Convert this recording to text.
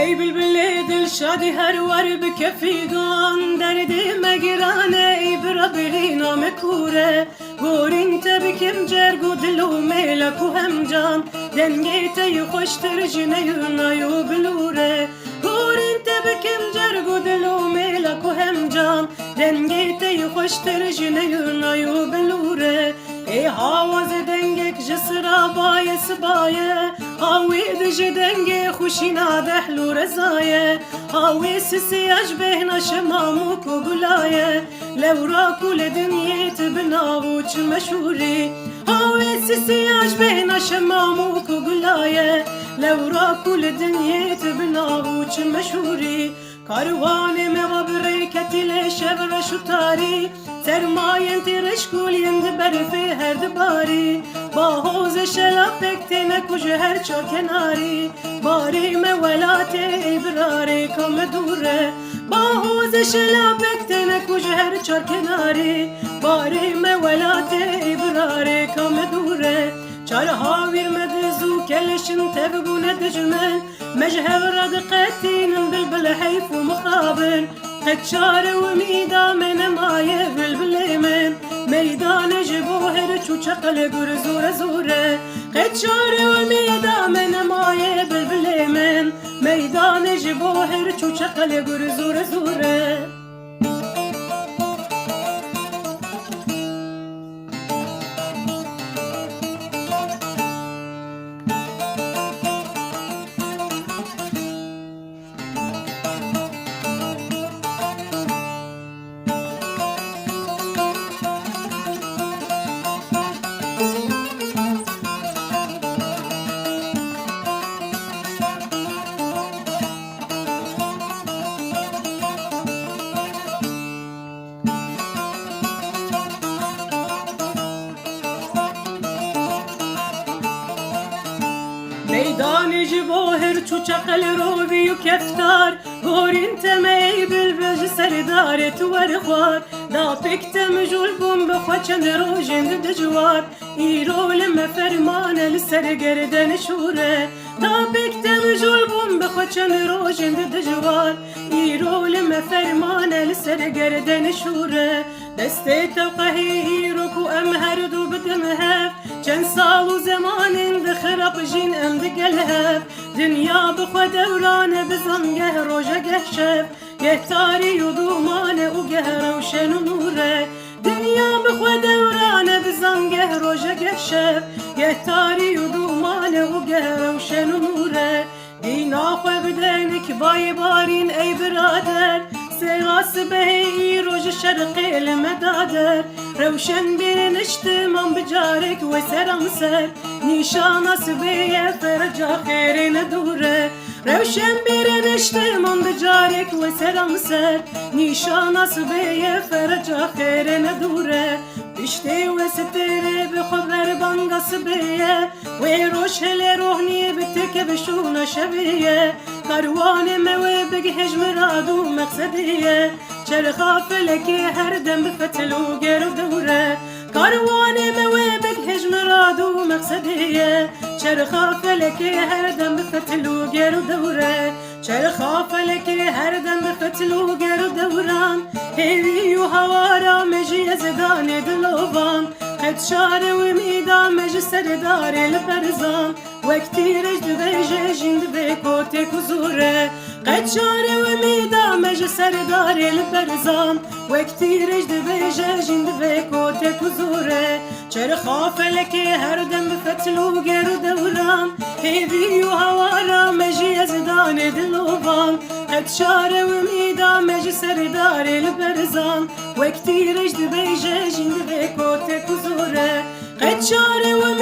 ای بلبل دل شادی هر ور بکفیگان دردم گرانه ای برا بری نام کوره گورین تبکم جرگو دلو ملک و همجان دنگی تی خوشتر جنیونایو بلوره گورین تبکم جرگو دلو ملک و همجان دنگی تی خوشتر جنیونایو بلوره ای حواز دنگک جسرا بايس بايه هاوي دج دنگ خوشينا دحلو رزايه هاوي سسياج بهنا شماموك وقلايه لو راكو لدنيت بناوچ مشهوري هاوي سسياج بهنا شماموك وقلايه لو راكو لدنيت بناوچ مشهوري Karvanı mevabri ketile şevre şutari Sermayen tirişkul yendi berfi her dibari Bahoz şelapek tene kucu her çar kenari Bari mevelate ibrari kamedure Bahoz şelapek tene kucu her çar kenari Bari mevelate ibrari kamedure Çar havir medzu kelişin tevgune dicmen مجهر دقتين بلبل حيف ومخابن قد شار وميدا من مايه بلبل من ميدان جبوهر شقل قرزور زوره قد شار وميدا من مايه بلبل من ميدان جبوهر شقل قرزور زوره ميدان جبوهر چوچقل روبي وكفتار غورين تمي بالبج سردار تورخوار دا بكتم جولبون بخوچن روجن دجوار ايرو لما فرمان لسر گردن شوره دا بكتم جولبون بخوچن روجن دجوار ايرو لما فرمان لسر گردن شوره دسته توقهي هيروكو امهر دو بدمهف چند سال و زمان دخرق جين ام دقلهف دنيا بخوا دوران بزنگه روجه گه شف گه تاری و دومانه و گه روشن و نوره دنيا بخوا دوران بزنگه روجه گه شف گه تاری و دومانه و گه روشن و نوره دینا خو بدنک بای بارین ای برادر سراس بهی روج شرقی المدادر روشن بین اجتمام بجارك وسرم سر نشان سبیه فرجا خیرین دوره روشن بین اجتمام بجارك وسرم سر نشان سبیه فرجا خیرین دوره بشتی و ستره بخبر بانگا سبیه و روش هل روحنی بتک بشون شبیه کاروان موی بگی هجمرادو مقصدیه چرخا فلکی هر دم بفتلو گرو دوره کاروان موی بگی هجمرادو مقصدیه چرخا فلکی هر دم بفتلو گرو دوره چرخا فلکی هر دم بفتلو گرو دوران هیوی و هوارا مجی زدان دلوان قد شار و میدا مج سردار البرزان وقتی رجد بیجه جند بکوتی کزوره قد شار و میدا مج سردار البرزان وقتی رجد بیجه جند بکوتی کزوره چرخا فلکی هر دم بفتلو گرو دوران هیوی و هوارا مجی زدان دلوان قد شار و میدا مج سردار البرزان وقتی رجد بیجه جند بکوتی کزوره قد شار و